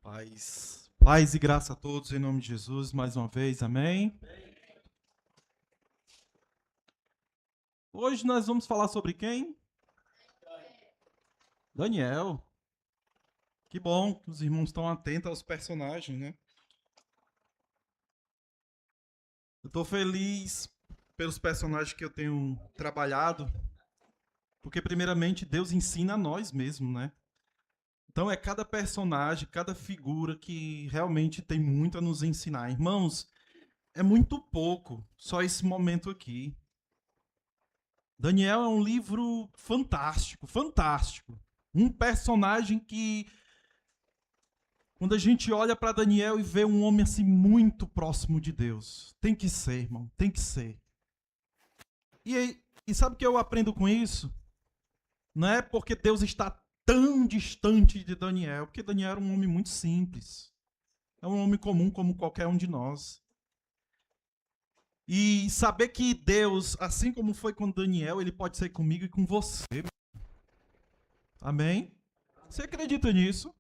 Paz e graça a todos em nome de Jesus, mais uma vez, amém? Hoje nós vamos falar sobre quem? Daniel. Que bom que os irmãos estão atentos aos personagens, né? Eu estou feliz pelos personagens que eu tenho trabalhado, porque primeiramente Deus ensina a nós mesmos, né? Então é cada personagem, cada figura que realmente tem muito a nos ensinar. Irmãos, é muito pouco só esse momento aqui. Daniel é um livro fantástico, fantástico. Um personagem que, quando a gente olha para Daniel e vê um homem assim muito próximo de Deus, tem que ser, irmão, tem que ser. E sabe o que eu aprendo com isso? Não é porque Deus está tão distante de Daniel, porque Daniel era um homem muito simples. É um homem comum como qualquer um de nós. E saber que Deus, assim como foi com Daniel, ele pode ser comigo e com você. Amém? Você acredita nisso?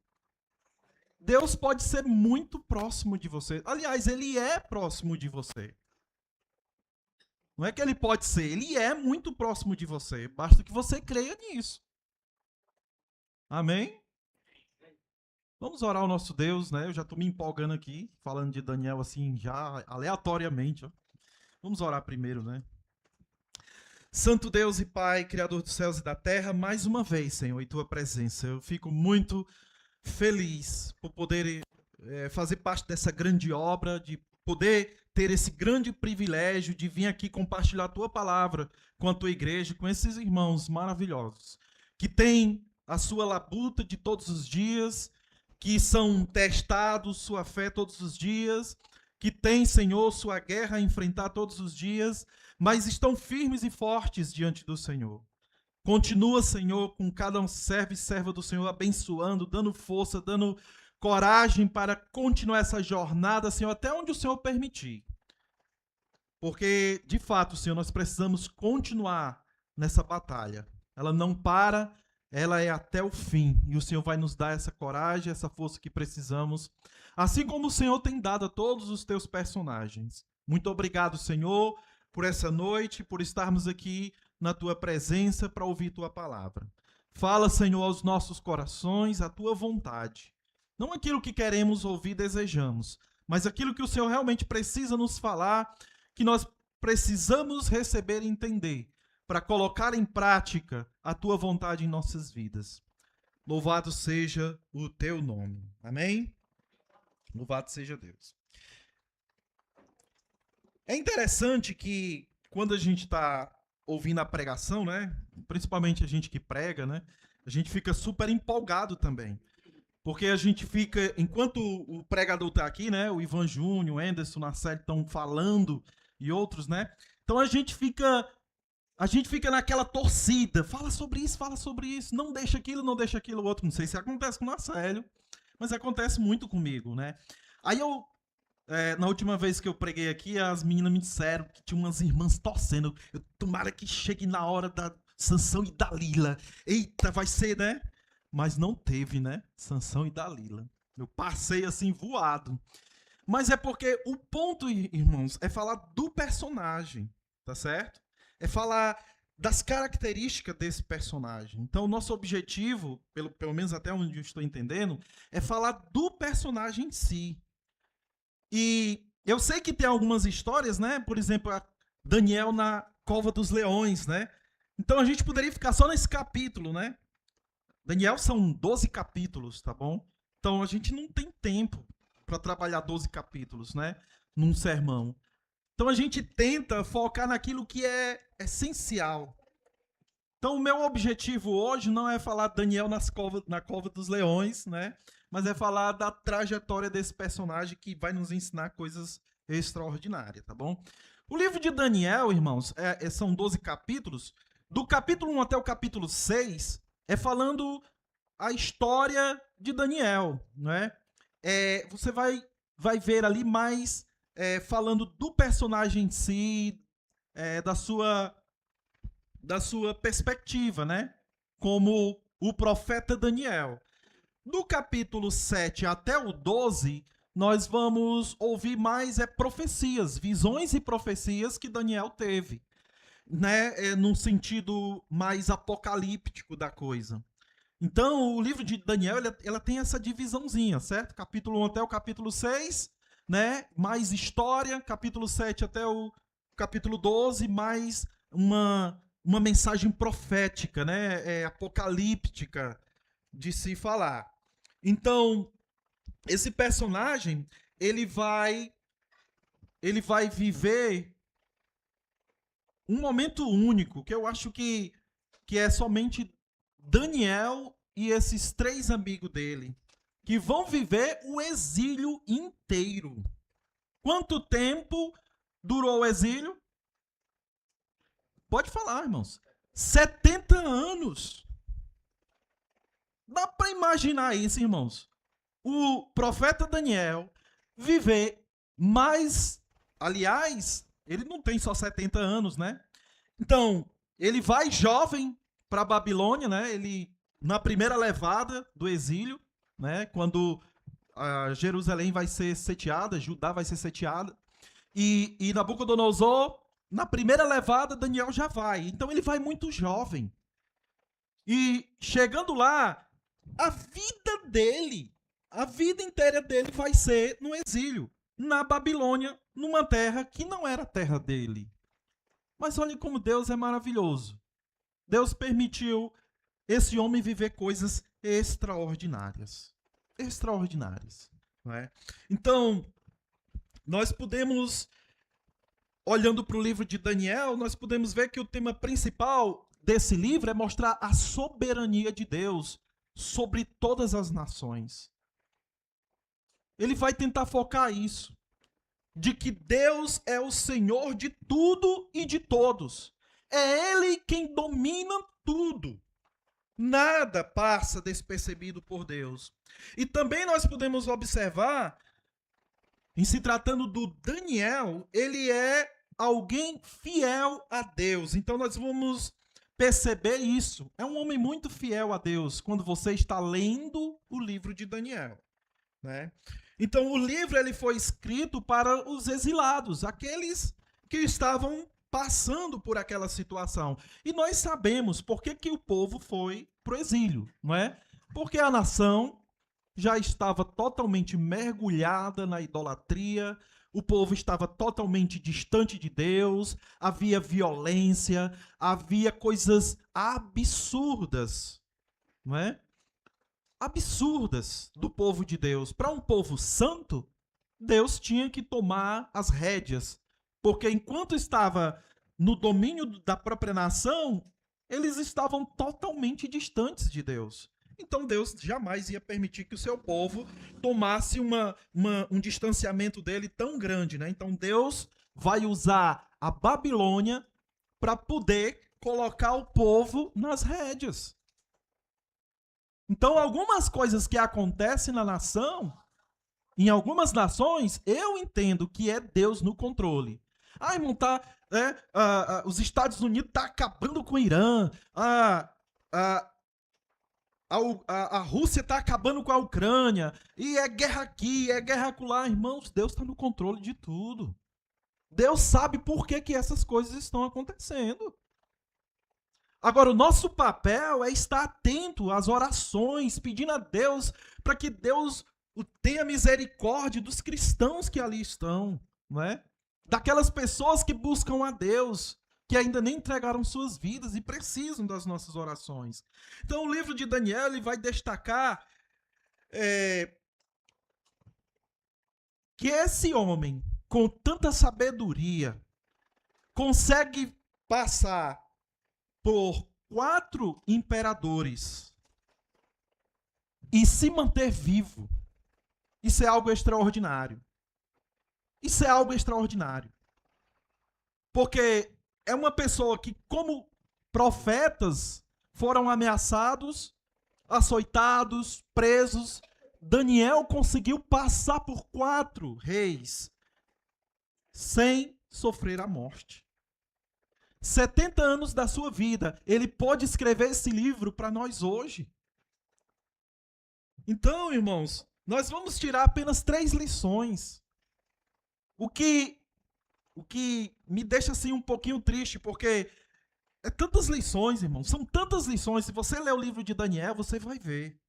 Deus pode ser muito próximo de você. Aliás, ele é próximo de você. Não é que ele pode ser, ele é muito próximo de você. Basta que você creia nisso. Amém? Vamos orar ao nosso Deus, né? Eu já estou me empolgando aqui, falando de Daniel assim, já aleatoriamente. Ó. Vamos orar primeiro, né? Santo Deus e Pai, Criador dos céus e da terra, mais uma vez, Senhor, em Tua presença. Eu fico muito feliz por poder fazer parte dessa grande obra, de poder ter esse grande privilégio de vir aqui compartilhar a Tua palavra com a Tua igreja, com esses irmãos maravilhosos, que têm a sua labuta de todos os dias, que são testados sua fé todos os dias, que têm, Senhor, sua guerra a enfrentar todos os dias, mas estão firmes e fortes diante do Senhor. Continua, Senhor, com cada um servo e serva do Senhor, abençoando, dando força, dando coragem para continuar essa jornada, Senhor, até onde o Senhor permitir. Porque, de fato, Senhor, nós precisamos continuar nessa batalha. Ela não para, ela é até o fim. E o Senhor vai nos dar essa coragem, essa força que precisamos, assim como o Senhor tem dado a todos os teus personagens. Muito obrigado, Senhor, por essa noite, por estarmos aqui na tua presença para ouvir tua palavra. Fala, Senhor, aos nossos corações a tua vontade. Não aquilo que queremos ouvir e desejamos, mas aquilo que o Senhor realmente precisa nos falar, que nós precisamos receber e entender, para colocar em prática a tua vontade em nossas vidas. Louvado seja o teu nome. Amém? Louvado seja Deus. É interessante que quando a gente está ouvindo a pregação, né? Principalmente a gente que prega, né? A gente fica super empolgado também. Porque a gente fica, enquanto o pregador está aqui, né? O Ivan Júnior, o Anderson, na série estão falando e outros, né? Então a gente fica naquela torcida. Fala sobre isso, não deixa aquilo outro. Não sei se acontece com o Marcelo, mas acontece muito comigo, né? Aí na última vez que eu preguei aqui, as meninas me disseram que tinha umas irmãs torcendo. Tomara que chegue na hora da Sansão e Dalila. Eita, vai ser, né? Mas não teve, né? Sansão e Dalila. Eu passei assim voado. Mas é porque o ponto, irmãos, é falar do personagem, tá certo? É falar das características desse personagem. Então, o nosso objetivo, pelo menos até onde eu estou entendendo, é falar do personagem em si. E eu sei que tem algumas histórias, né? Por exemplo, a Daniel na Cova dos Leões, né? Então a gente poderia ficar só nesse capítulo, né? Daniel são 12 capítulos, tá bom? Então a gente não tem tempo para trabalhar 12 capítulos, né? Num sermão. Então a gente tenta focar naquilo que é essencial. Então o meu objetivo hoje não é falar Daniel na Cova dos Leões, né? Mas é falar da trajetória desse personagem que vai nos ensinar coisas extraordinárias, tá bom? O livro de Daniel, irmãos, são 12 capítulos. Do capítulo 1 até o capítulo 6 é falando a história de Daniel, não é? Você vai ver ali mais falando do personagem em si, da sua perspectiva, né? Como o profeta Daniel. Do capítulo 7 até o 12, nós vamos ouvir mais profecias, visões e profecias que Daniel teve, né, num sentido mais apocalíptico da coisa. Então, o livro de Daniel, ela tem essa divisãozinha, certo? Capítulo 1 até o capítulo 6, né? Mais história, capítulo 7 até o capítulo 12, mais uma mensagem profética, né? Apocalíptica de se falar. Então, esse personagem, ele vai viver um momento único, que eu acho que é somente Daniel e esses 3 amigos dele, que vão viver o exílio inteiro. Quanto tempo durou o exílio? Pode falar, irmãos. 70 anos. Dá para imaginar isso, irmãos. O profeta Daniel viver mais... Aliás, ele não tem só 70 anos, né? Então, ele vai jovem para a Babilônia, né? Ele, na primeira levada do exílio, né? Quando Jerusalém vai ser sitiada, Judá vai ser sitiada, e Nabucodonosor, na primeira levada, Daniel já vai. Então ele vai muito jovem. E chegando lá, a vida dele, a vida inteira dele vai ser no exílio, na Babilônia, numa terra que não era a terra dele. Mas olha como Deus é maravilhoso. Deus permitiu esse homem viver coisas extraordinárias. Extraordinárias. Não é? Então, nós podemos, olhando para o livro de Daniel, nós podemos ver que o tema principal desse livro é mostrar a soberania de Deus sobre todas as nações. Ele vai tentar focar isso, de que Deus é o Senhor de tudo e de todos. É Ele quem domina tudo. Nada passa despercebido por Deus. E também nós podemos observar, em se tratando do Daniel, ele é alguém fiel a Deus. Então nós vamos perceber isso. É um homem muito fiel a Deus quando você está lendo o livro de Daniel, né? Então o livro ele foi escrito para os exilados, aqueles que estavam passando por aquela situação. E nós sabemos por que o povo foi para o exílio, não é? Porque a nação já estava totalmente mergulhada na idolatria, o povo estava totalmente distante de Deus, havia violência, havia coisas absurdas, não é? Absurdas do povo de Deus. Para um povo santo, Deus tinha que tomar as rédeas, porque enquanto estava no domínio da própria nação, eles estavam totalmente distantes de Deus. Então Deus jamais ia permitir que o seu povo tomasse um distanciamento dele tão grande, né? Então Deus vai usar a Babilônia para poder colocar o povo nas rédeas. Então algumas coisas que acontecem na nação, em algumas nações, eu entendo que é Deus no controle. Irmão, os Estados Unidos estão acabando com o Irã. A Rússia está acabando com a Ucrânia. E é guerra aqui, é guerra acolá. Irmãos, Deus está no controle de tudo. Deus sabe por que essas coisas estão acontecendo. Agora, o nosso papel é estar atento às orações, pedindo a Deus para que Deus tenha misericórdia dos cristãos que ali estão, não é? Daquelas pessoas que buscam a Deus, que ainda nem entregaram suas vidas e precisam das nossas orações. Então, o livro de Daniel ele vai destacar que esse homem, com tanta sabedoria, consegue passar por 4 imperadores e se manter vivo. Isso é algo extraordinário. Isso é algo extraordinário. Porque é uma pessoa que, como profetas, foram ameaçados, açoitados, presos. Daniel conseguiu passar por 4 reis sem sofrer a morte. 70 anos da sua vida, ele pode escrever esse livro para nós hoje. Então, irmãos, nós vamos tirar apenas 3 lições. O que, o que me deixa assim um pouquinho triste, porque é tantas lições, irmãos, são tantas lições. Se você ler o livro de Daniel, você vai ver.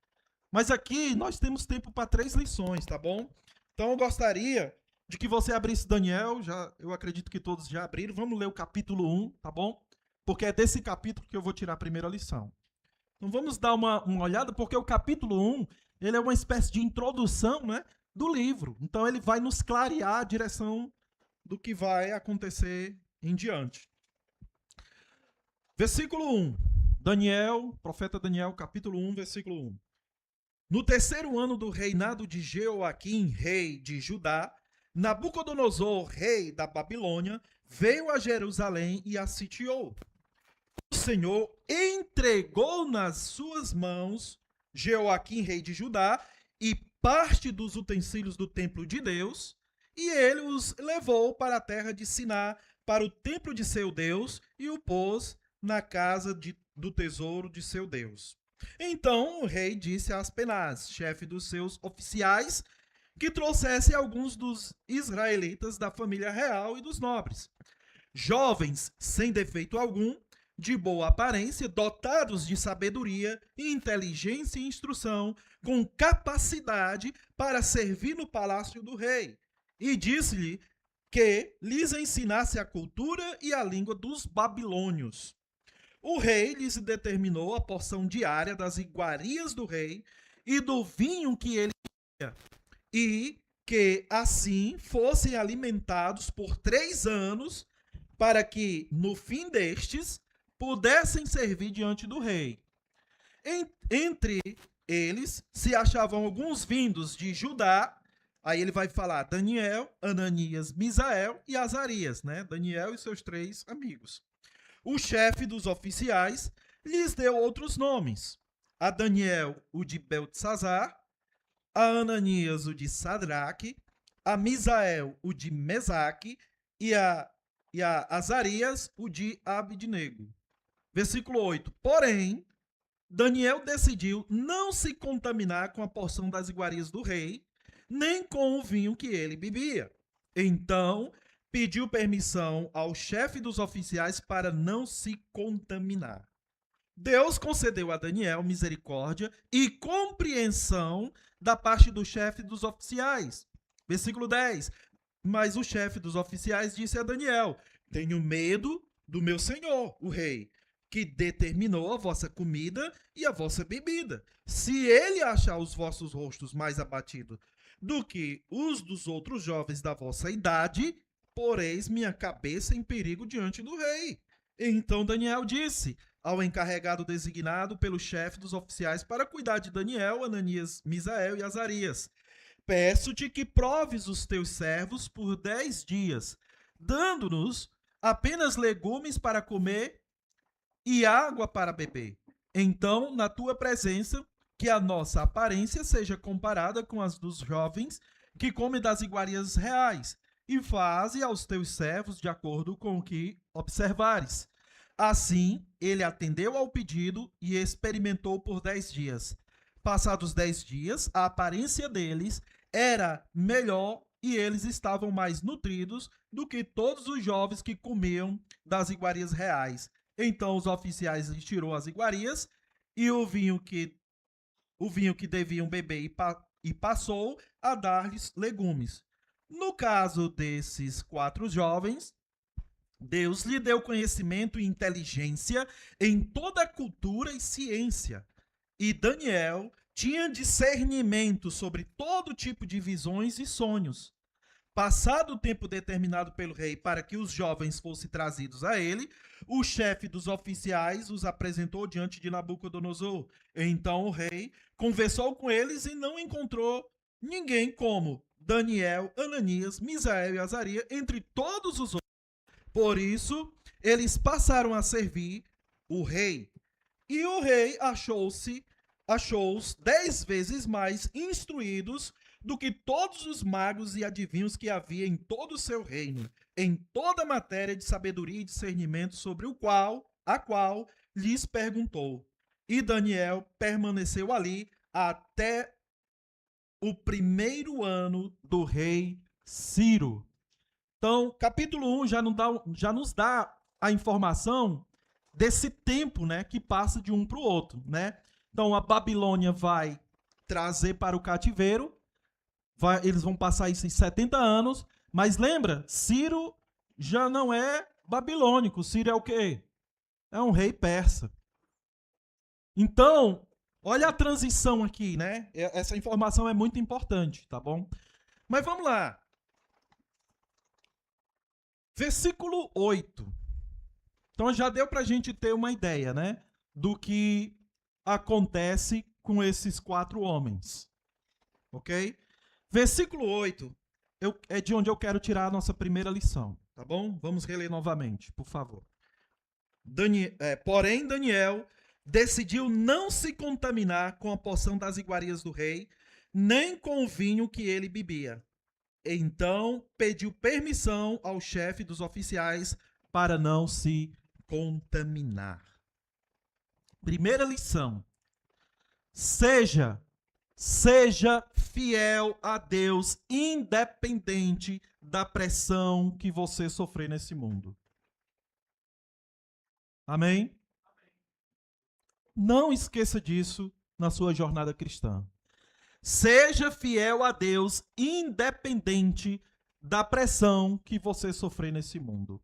Mas aqui nós temos tempo para 3 lições, tá bom? Então eu gostaria de que você abrisse Daniel, eu acredito que todos já abriram. Vamos ler o capítulo 1, tá bom? Porque é desse capítulo que eu vou tirar a primeira lição. Então vamos dar uma olhada, porque o capítulo 1, ele é uma espécie de introdução, né, do livro. Então ele vai nos clarear a direção do que vai acontecer em diante. Versículo 1. Daniel, profeta Daniel, capítulo 1, versículo 1. No terceiro ano do reinado de Jeoaquim, rei de Judá, Nabucodonosor, rei da Babilônia, veio a Jerusalém e a sitiou. O Senhor entregou nas suas mãos Jeoaquim, rei de Judá, e parte dos utensílios do templo de Deus, e ele os levou para a terra de Siná, para o templo de seu Deus, e o pôs na casa do tesouro de seu Deus. Então o rei disse a Aspenaz, chefe dos seus oficiais, que trouxesse alguns dos israelitas da família real e dos nobres, jovens sem defeito algum, de boa aparência, dotados de sabedoria, inteligência e instrução, com capacidade para servir no palácio do rei. E disse-lhe que lhes ensinasse a cultura e a língua dos babilônios. O rei lhes determinou a porção diária das iguarias do rei e do vinho que ele tinha, e que assim fossem alimentados por 3 anos, para que, no fim destes, pudessem servir diante do rei. Entre eles se achavam alguns vindos de Judá. Aí ele vai falar Daniel, Ananias, Misael e Azarias, né? Daniel e seus 3 amigos. O chefe dos oficiais lhes deu outros nomes. A Daniel, o de Beltesazar, a Ananias, o de Sadraque, a Misael, o de Mesaque, e a Azarias, o de Abidnego. Versículo 8. Porém, Daniel decidiu não se contaminar com a porção das iguarias do rei, nem com o vinho que ele bebia. Então, pediu permissão ao chefe dos oficiais para não se contaminar. Deus concedeu a Daniel misericórdia e compreensão da parte do chefe dos oficiais. Versículo 10. Mas o chefe dos oficiais disse a Daniel: tenho medo do meu senhor, o rei, que determinou a vossa comida e a vossa bebida. Se ele achar os vossos rostos mais abatidos do que os dos outros jovens da vossa idade, poreis minha cabeça em perigo diante do rei. Então Daniel disse ao encarregado designado pelo chefe dos oficiais para cuidar de Daniel, Ananias, Misael e Azarias: peço-te que proves os teus servos por 10 dias, dando-nos apenas legumes para comer e água para beber. Então, na tua presença, que a nossa aparência seja comparada com as dos jovens que comem das iguarias reais, e faze aos teus servos de acordo com o que observares. Assim, ele atendeu ao pedido e experimentou por 10 dias. Passados 10 dias, a aparência deles era melhor e eles estavam mais nutridos do que todos os jovens que comiam das iguarias reais. Então os oficiais lhes tirou as iguarias e o vinho que deviam beber e passou a dar-lhes legumes. No caso desses 4 jovens, Deus lhe deu conhecimento e inteligência em toda a cultura e ciência. E Daniel tinha discernimento sobre todo tipo de visões e sonhos. Passado o tempo determinado pelo rei para que os jovens fossem trazidos a ele, o chefe dos oficiais os apresentou diante de Nabucodonosor. Então o rei conversou com eles e não encontrou ninguém como Daniel, Ananias, Misael e Azarias entre todos os outros. Por isso, eles passaram a servir o rei. E o rei achou-os 10 vezes mais instruídos do que todos os magos e adivinhos que havia em todo o seu reino, em toda matéria de sabedoria e discernimento sobre a qual lhes perguntou. E Daniel permaneceu ali até o primeiro ano do rei Ciro. Então, capítulo 1 já nos dá a informação desse tempo, né, que passa de um para o outro, né? Então, a Babilônia vai trazer para o cativeiro, eles vão passar esses 70 anos, mas lembra, Ciro já não é babilônico, Ciro é o quê? É um rei persa. Então, olha a transição aqui, né? Essa informação é muito importante, tá bom? Mas vamos lá. Versículo 8. Então já deu para a gente ter uma ideia, né? Do que acontece com esses 4 homens. Ok? Versículo 8 é de onde eu quero tirar a nossa primeira lição. Tá bom? Vamos reler novamente, por favor. Porém, Daniel decidiu não se contaminar com a porção das iguarias do rei, nem com o vinho que ele bebia. Então pediu permissão ao chefe dos oficiais para não se contaminar. Primeira lição. Seja fiel a Deus, independente da pressão que você sofrer nesse mundo. Amém? Não esqueça disso na sua jornada cristã. Seja fiel a Deus, independente da pressão que você sofrer nesse mundo.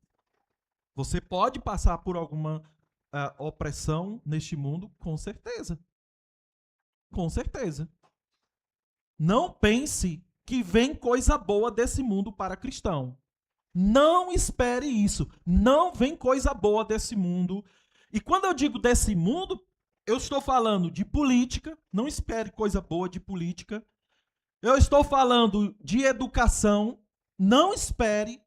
Você pode passar por alguma opressão neste mundo, com certeza. Com certeza. Não pense que vem coisa boa desse mundo para cristão. Não espere isso. Não vem coisa boa desse mundo. E quando eu digo desse mundo, eu estou falando de política. Não espere coisa boa de política. Eu estou falando de educação. Não espere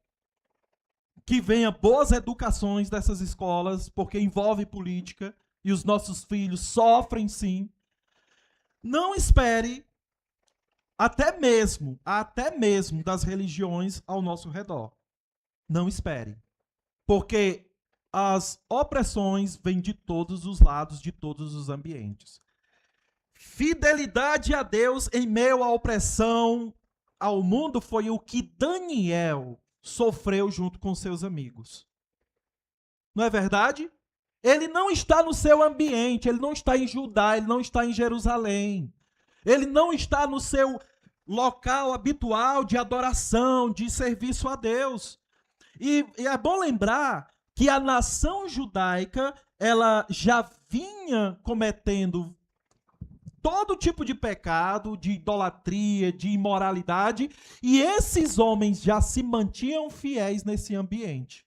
que venha boas educações dessas escolas, porque envolve política e os nossos filhos sofrem sim. Não espere até mesmo das religiões ao nosso redor. Não espere. Porque as opressões vêm de todos os lados, de todos os ambientes. Fidelidade a Deus em meio à opressão ao mundo foi o que Daniel sofreu junto com seus amigos. Não é verdade? Ele não está no seu ambiente, ele não está em Judá, ele não está em Jerusalém. Ele não está no seu local habitual de adoração, de serviço a Deus. E é bom lembrar que a nação judaica, ela já vinha cometendo todo tipo de pecado, de idolatria, de imoralidade, e esses homens já se mantinham fiéis nesse ambiente.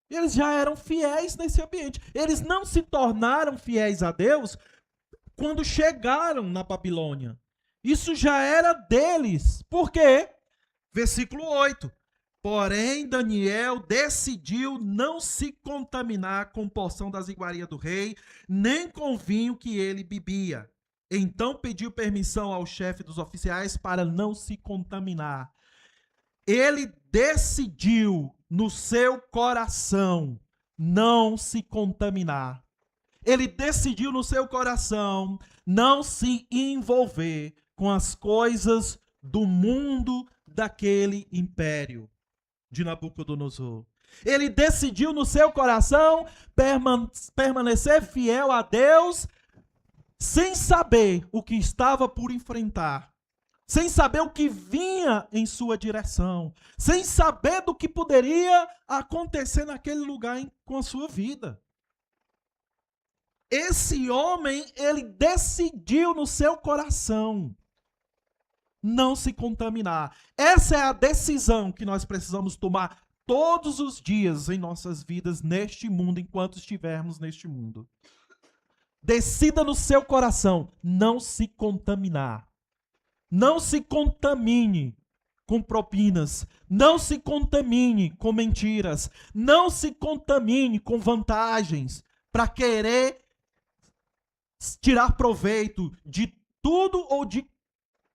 Eles já eram fiéis nesse ambiente. Eles não se tornaram fiéis a Deus quando chegaram na Babilônia. Isso já era deles. Por quê? Versículo 8. Porém, Daniel decidiu não se contaminar com porção das iguarias do rei, nem com o vinho que ele bebia. Então pediu permissão ao chefe dos oficiais para não se contaminar. Ele decidiu no seu coração não se contaminar. Ele decidiu no seu coração não se envolver com as coisas do mundo daquele império de Nabucodonosor. Ele decidiu no seu coração permanecer fiel a Deus, sem saber o que estava por enfrentar, sem saber o que vinha em sua direção, sem saber do que poderia acontecer naquele lugar com a sua vida. Esse homem, ele decidiu no seu coração não se contaminar. Essa é a decisão que nós precisamos tomar todos os dias em nossas vidas, neste mundo, enquanto estivermos neste mundo. Decida no seu coração não se contaminar. Não se contamine com propinas. Não se contamine com mentiras. Não se contamine com vantagens para querer tirar proveito de tudo ou de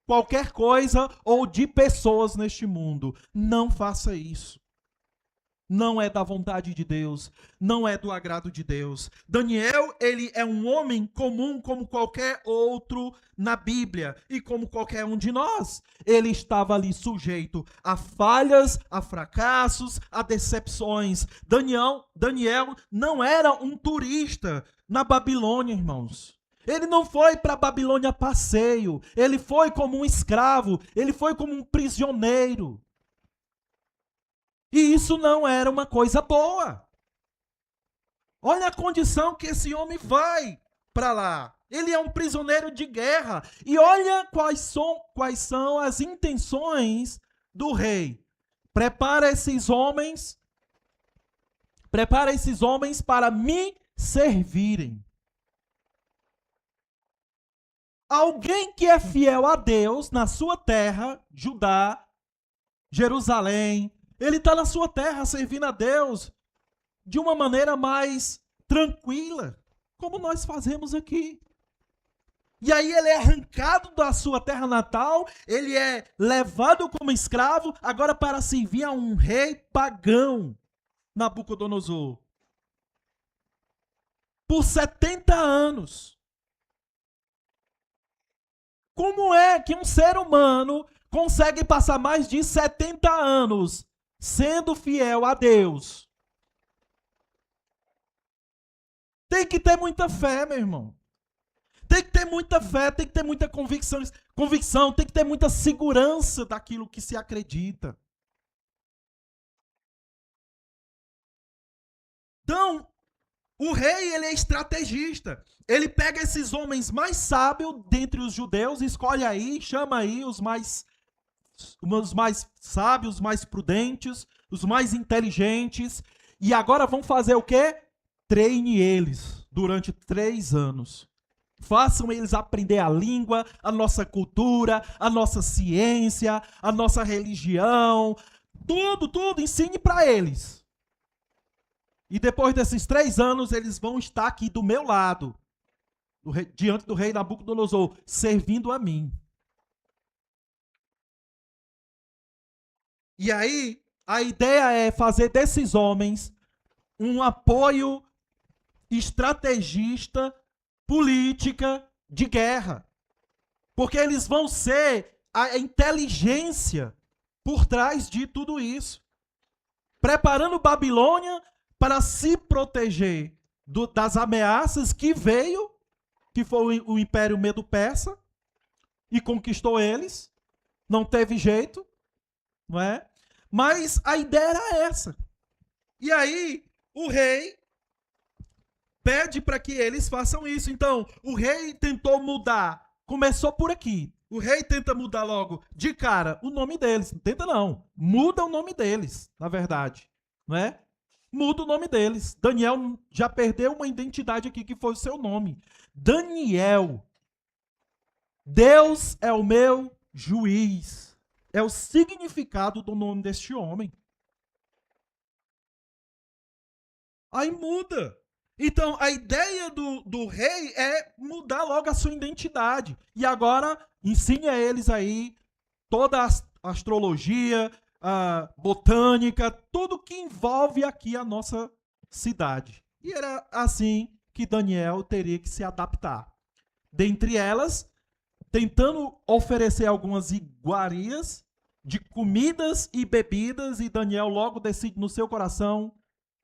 qualquer coisa ou de pessoas neste mundo. Não faça isso. não é da vontade de Deus, não é do agrado de Deus. Daniel, ele é um homem comum como qualquer outro na Bíblia e como qualquer um de nós. Ele estava ali sujeito a falhas, a fracassos, a decepções. Daniel não era um turista na Babilônia, irmãos. Ele não foi para a Babilônia a passeio, ele foi como um escravo, ele foi como um prisioneiro. E isso não era uma coisa boa. Olha a condição que esse homem vai para lá. Ele é um prisioneiro de guerra. E olha quais são as intenções do rei. Prepara esses homens para me servirem. Alguém que é fiel a Deus na sua terra, Judá, Jerusalém, ele está na sua terra servindo a Deus de uma maneira mais tranquila, como nós fazemos aqui. E aí ele é arrancado da sua terra natal, ele é levado como escravo, agora para servir a um rei pagão, Nabucodonosor. Por 70 anos. Como é que um ser humano consegue passar mais de 70 anos sendo fiel a Deus? Tem que ter muita fé, meu irmão. Tem que ter muita fé, tem que ter muita convicção, tem que ter muita segurança daquilo que se acredita. Então, o rei, ele é estrategista. Ele pega esses homens mais sábios dentre os judeus, escolhe aí, chama aí os mais sábios, os mais prudentes, os mais inteligentes. E agora vão fazer o quê? Treine eles durante 3 anos. Façam eles aprender a língua, a nossa cultura, a nossa ciência, a nossa religião. Tudo, ensine para eles. E depois desses 3 anos, eles vão estar aqui do meu lado, diante do rei Nabucodonosor, servindo a mim. E aí, a ideia é fazer desses homens um apoio estrategista, política, de guerra. Porque eles vão ser a inteligência por trás de tudo isso. Preparando Babilônia para se proteger das ameaças que veio, que foi o Império Medo-Persa, e conquistou eles. Não teve jeito, não é? Mas a ideia era essa. E aí, o rei pede para que eles façam isso. Então, o rei tentou mudar. Começou por aqui. O rei tenta mudar logo, de cara, o nome deles. Não tenta não. Muda o nome deles, na verdade. Não é? Muda o nome deles. Daniel já perdeu uma identidade aqui que foi o seu nome. Daniel. Deus é o meu juiz. É o significado do nome deste homem. Aí muda. Então, a ideia do rei é mudar logo a sua identidade. E agora, ensine a eles aí toda a astrologia, a botânica, tudo que envolve aqui a nossa cidade. E era assim que Daniel teria que se adaptar. Dentre elas, tentando oferecer algumas iguarias de comidas e bebidas, e Daniel logo decide no seu coração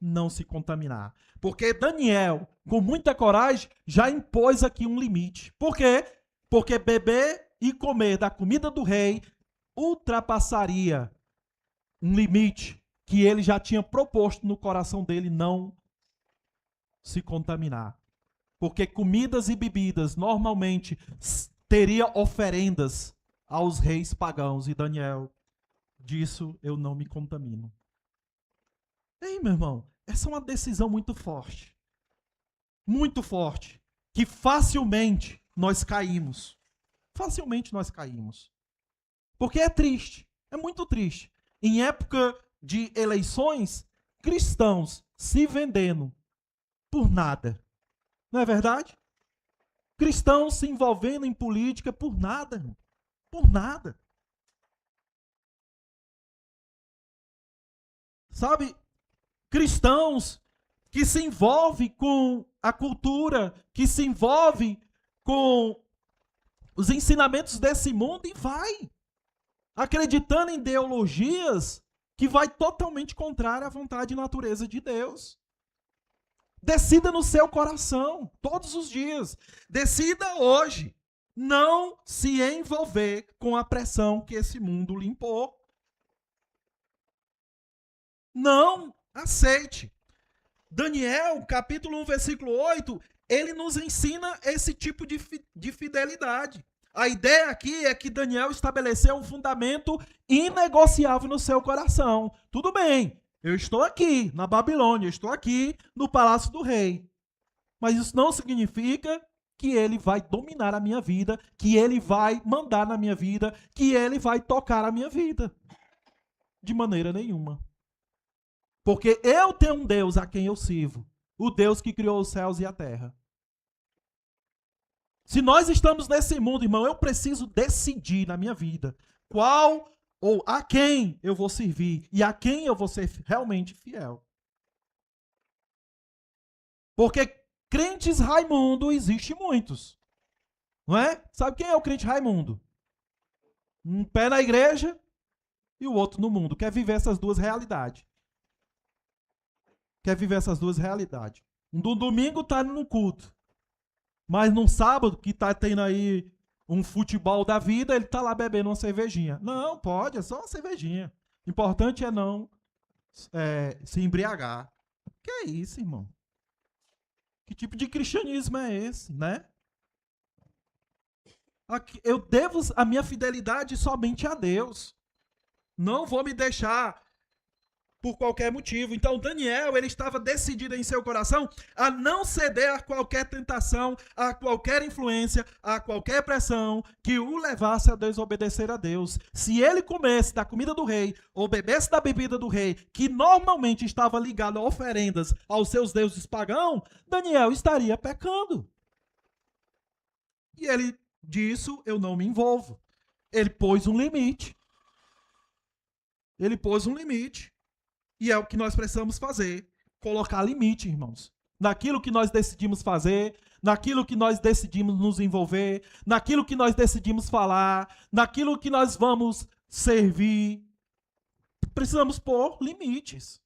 não se contaminar. Porque Daniel, com muita coragem, já impôs aqui um limite. Por quê? Porque beber e comer da comida do rei ultrapassaria um limite que ele já tinha proposto no coração dele não se contaminar. Porque comidas e bebidas normalmente teria oferendas aos reis pagãos. E Daniel, disso eu não me contamino. Ei, meu irmão, essa é uma decisão muito forte. Muito forte. Que facilmente nós caímos. Facilmente nós caímos. Porque é triste. É muito triste. Em época de eleições, cristãos se vendendo por nada. Não é verdade? Cristãos se envolvendo em política por nada, irmão. Por nada. Sabe, cristãos que se envolvem com a cultura, que se envolvem com os ensinamentos desse mundo e vai acreditando em ideologias que vai totalmente contrária à vontade e natureza de Deus. Decida no seu coração, todos os dias. Decida hoje não se envolver com a pressão que esse mundo lhe impôs. Não aceite. Daniel, capítulo 1, versículo 8, ele nos ensina esse tipo de fidelidade. A ideia aqui é que Daniel estabeleceu um fundamento inegociável no seu coração. Tudo bem, eu estou aqui na Babilônia, eu estou aqui no palácio do rei. Mas isso não significa que ele vai dominar a minha vida, que ele vai mandar na minha vida, que ele vai tocar a minha vida. De maneira nenhuma. Porque eu tenho um Deus a quem eu sirvo, o Deus que criou os céus e a terra. Se nós estamos nesse mundo, irmão, eu preciso decidir na minha vida qual ou a quem eu vou servir e a quem eu vou ser realmente fiel. Porque crentes Raimundo existe muitos. Não é? Sabe quem é o crente Raimundo? Um pé na igreja e o outro no mundo. Quer viver essas duas realidades. Quer viver essas duas realidades. Um domingo está no culto. Mas num sábado, que está tendo aí um futebol da vida, ele está lá bebendo uma cervejinha. Não, pode, é só uma cervejinha. O importante é não se embriagar. Que é isso, irmão? Que tipo de cristianismo é esse, né? Eu devo a minha fidelidade somente a Deus. Não vou me deixar por qualquer motivo. Então Daniel, ele estava decidido em seu coração a não ceder a qualquer tentação, a qualquer influência, a qualquer pressão que o levasse a desobedecer a Deus. Se ele comesse da comida do rei ou bebesse da bebida do rei, que normalmente estava ligado a oferendas aos seus deuses pagãos, Daniel estaria pecando. E ele disso eu não me envolvo. Ele pôs um limite. Ele pôs um limite. E é o que nós precisamos fazer. Colocar limite, irmãos. Naquilo que nós decidimos fazer, naquilo que nós decidimos nos envolver, naquilo que nós decidimos falar, naquilo que nós vamos servir. Precisamos pôr limites.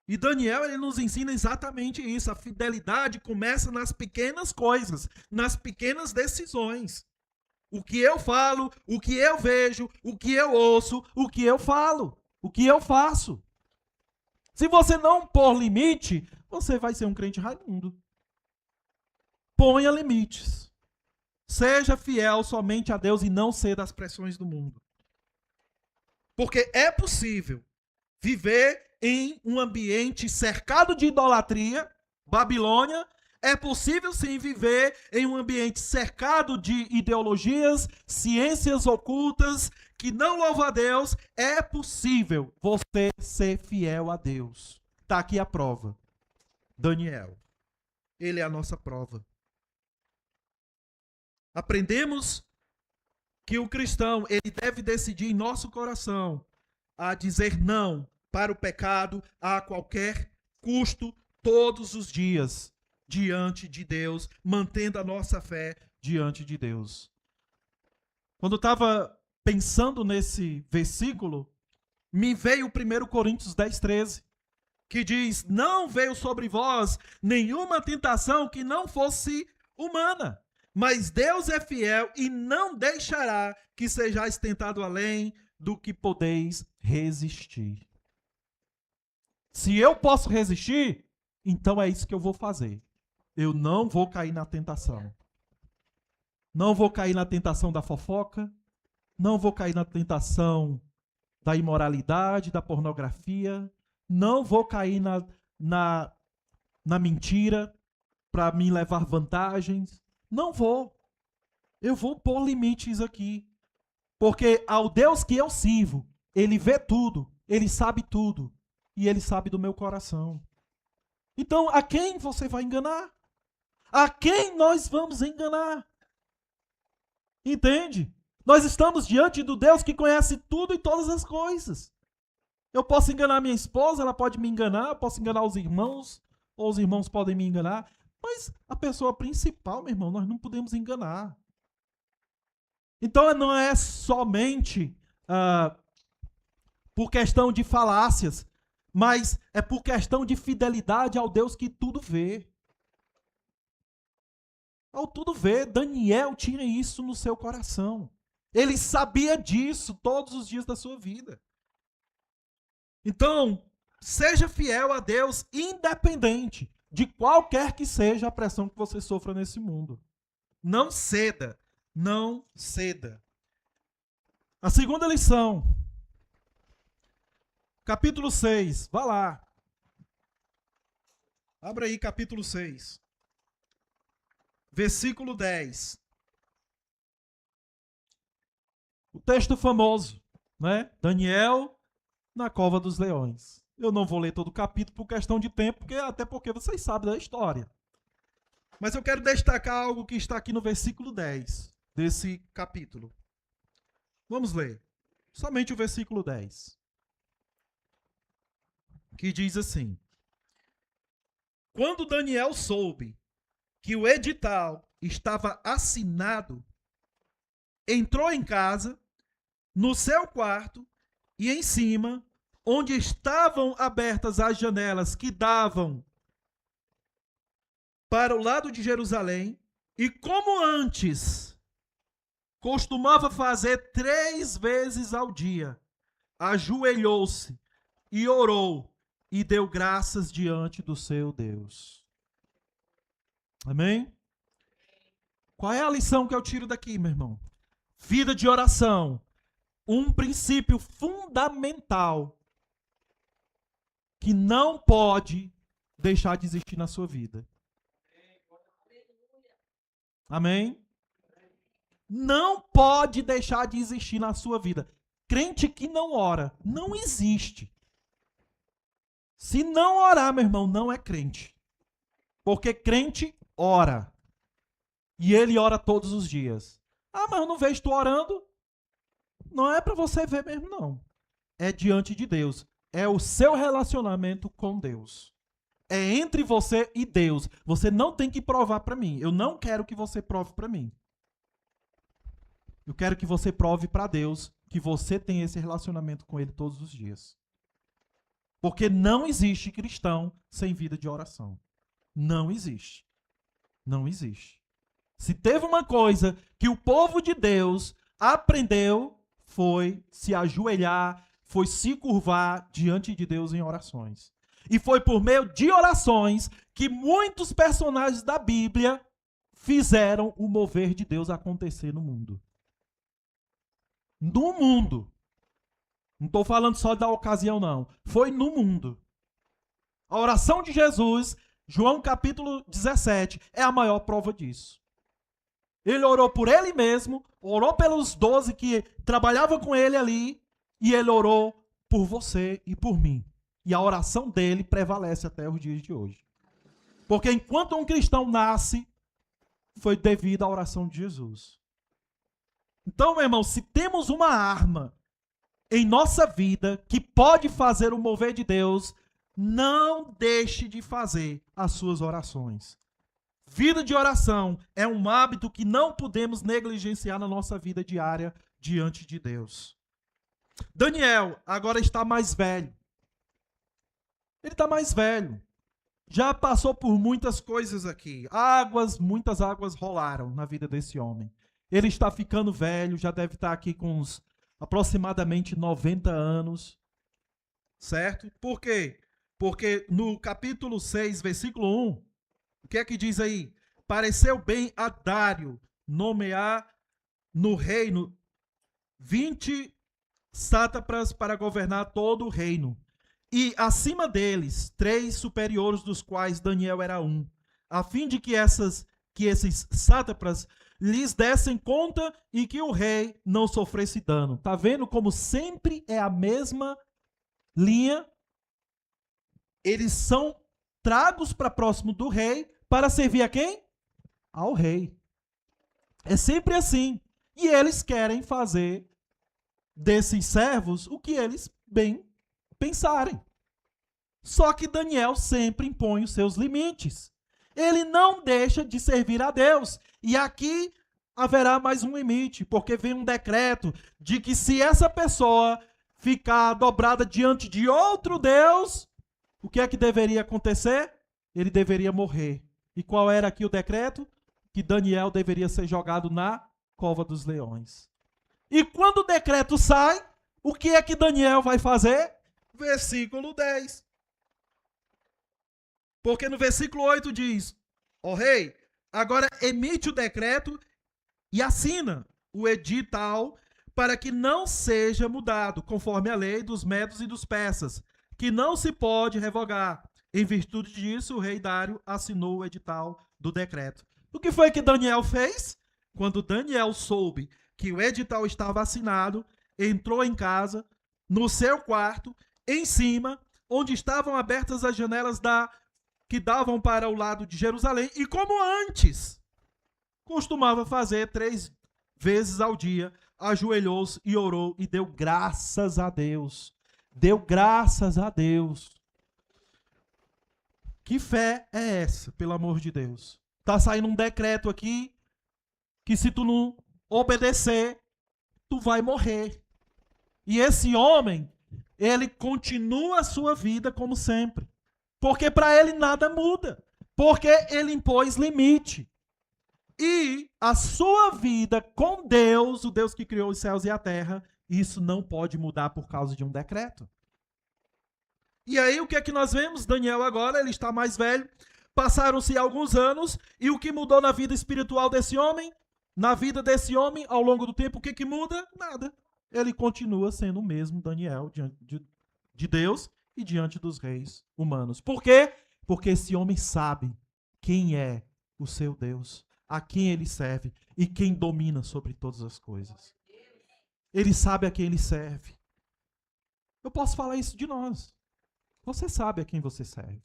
E Daniel, ele nos ensina exatamente isso. A fidelidade começa nas pequenas coisas, nas pequenas decisões. O que eu falo, o que eu vejo, o que eu ouço, o que eu falo. O que eu faço? Se você não pôr limite, você vai ser um crente Raimundo. Ponha limites. Seja fiel somente a Deus e não ceda às pressões do mundo. Porque é possível viver em um ambiente cercado de idolatria, Babilônia. É possível sim viver em um ambiente cercado de ideologias, ciências ocultas, que não louva a Deus. É possível você ser fiel a Deus. Está aqui a prova. Daniel. Ele é a nossa prova. Aprendemos que o cristão, ele deve decidir em nosso coração a dizer não para o pecado a qualquer custo, todos os dias, diante de Deus, mantendo a nossa fé diante de Deus. Quando eu estava pensando nesse versículo, me veio 1 Coríntios 10:13, que diz: não veio sobre vós nenhuma tentação que não fosse humana, mas Deus é fiel e não deixará que sejais tentado além do que podeis resistir. Se eu posso resistir, então é isso que eu vou fazer. Eu não vou cair na tentação. Não vou cair na tentação da fofoca. Não vou cair na tentação da imoralidade, da pornografia. Não vou cair na mentira para me levar vantagens. Não vou. Eu vou pôr limites aqui. Porque ao Deus que eu sirvo, Ele vê tudo, Ele sabe tudo. E Ele sabe do meu coração. Então, a quem você vai enganar? A quem nós vamos enganar? Entende? Nós estamos diante do Deus que conhece tudo e todas as coisas. Eu posso enganar minha esposa, ela pode me enganar, eu posso enganar os irmãos, ou os irmãos podem me enganar, mas a pessoa principal, meu irmão, nós não podemos enganar. Então não é somente por questão de falácias, mas é por questão de fidelidade ao Deus que tudo vê. Ao tudo vê, Daniel tinha isso no seu coração. Ele sabia disso todos os dias da sua vida. Então, seja fiel a Deus, independente de qualquer que seja a pressão que você sofra nesse mundo. Não ceda, não ceda. A segunda lição, capítulo 6, vá lá. Abra aí capítulo 6, versículo 10. O texto famoso, né? Daniel na cova dos leões. Eu não vou ler todo o capítulo por questão de tempo, até porque vocês sabem da história. Mas eu quero destacar algo que está aqui no versículo 10 desse capítulo. Vamos ler. Somente o versículo 10. Que diz assim: Quando Daniel soube que o edital estava assinado, entrou em casa, no seu quarto, e em cima, onde estavam abertas as janelas que davam para o lado de Jerusalém, e como antes costumava fazer 3 vezes ao dia, ajoelhou-se e orou e deu graças diante do seu Deus. Amém? Qual é a lição que eu tiro daqui, meu irmão? Vida de oração. Um princípio fundamental que não pode deixar de existir na sua vida. Amém? Não pode deixar de existir na sua vida. Crente que não ora, não existe. Se não orar, meu irmão, não é crente. Porque crente ora. E ele ora todos os dias. Ah, mas eu não vejo tu orando. Não é para você ver mesmo, não. É diante de Deus. É o seu relacionamento com Deus. É entre você e Deus. Você não tem que provar para mim. Eu não quero que você prove para mim. Eu quero que você prove para Deus que você tem esse relacionamento com Ele todos os dias. Porque não existe cristão sem vida de oração. Não existe. Não existe. Se teve uma coisa que o povo de Deus aprendeu, foi se ajoelhar, foi se curvar diante de Deus em orações. E foi por meio de orações que muitos personagens da Bíblia fizeram o mover de Deus acontecer no mundo. No mundo. Não estou falando só da ocasião, não. Foi no mundo. A oração de Jesus, João capítulo 17, é a maior prova disso. Ele orou por ele mesmo, orou pelos 12 que trabalhavam com ele ali, e ele orou por você e por mim. E a oração dele prevalece até os dias de hoje. Porque enquanto um cristão nasce, foi devido à oração de Jesus. Então, meu irmão, se temos uma arma em nossa vida que pode fazer o mover de Deus, não deixe de fazer as suas orações. Vida de oração é um hábito que não podemos negligenciar na nossa vida diária diante de Deus. Daniel agora está mais velho. Ele está mais velho. Já passou por muitas coisas aqui. Muitas águas rolaram na vida desse homem. Ele está ficando velho, já deve estar aqui com uns aproximadamente 90 anos. Certo? Por quê? Porque no capítulo 6, versículo 1, o que é que diz aí? Pareceu bem a Dário nomear no reino 20 sátrapas para governar todo o reino. E acima deles, 3 superiores, dos quais Daniel era um, a fim de que esses sátrapas lhes dessem conta e que o rei não sofresse dano. Tá vendo como sempre é a mesma linha? Eles são tragos para próximo do rei para servir a quem? Ao rei. É sempre assim. E eles querem fazer desses servos o que eles bem pensarem. Só que Daniel sempre impõe os seus limites. Ele não deixa de servir a Deus. E aqui haverá mais um limite, porque vem um decreto de que se essa pessoa ficar dobrada diante de outro Deus, o que é que deveria acontecer? Ele deveria morrer. E qual era aqui o decreto? Que Daniel deveria ser jogado na cova dos leões. E quando o decreto sai, o que é que Daniel vai fazer? Versículo 10. Porque no versículo 8 diz: ó rei, agora emite o decreto e assina o edital para que não seja mudado, conforme a lei dos medos e dos persas, que não se pode revogar. Em virtude disso, o rei Dário assinou o edital do decreto. O que foi que Daniel fez? Quando Daniel soube que o edital estava assinado, entrou em casa, no seu quarto, em cima, onde estavam abertas as janelas que davam para o lado de Jerusalém, e como antes costumava fazer 3 vezes ao dia, ajoelhou-se e orou e deu graças a Deus. Deu graças a Deus. Que fé é essa, pelo amor de Deus? Tá saindo um decreto aqui que se tu não obedecer, tu vai morrer. E esse homem, ele continua a sua vida como sempre. Porque para ele nada muda. Porque ele impôs limite. E a sua vida com Deus, o Deus que criou os céus e a terra, isso não pode mudar por causa de um decreto. E aí o que é que nós vemos? Daniel agora, ele está mais velho, passaram-se alguns anos, e o que mudou na vida espiritual desse homem? Na vida desse homem, ao longo do tempo, o que muda? Nada. Ele continua sendo o mesmo Daniel diante de Deus e diante dos reis humanos. Por quê? Porque esse homem sabe quem é o seu Deus, a quem ele serve e quem domina sobre todas as coisas. Ele sabe a quem ele serve. Eu posso falar isso de nós. Você sabe a quem você serve.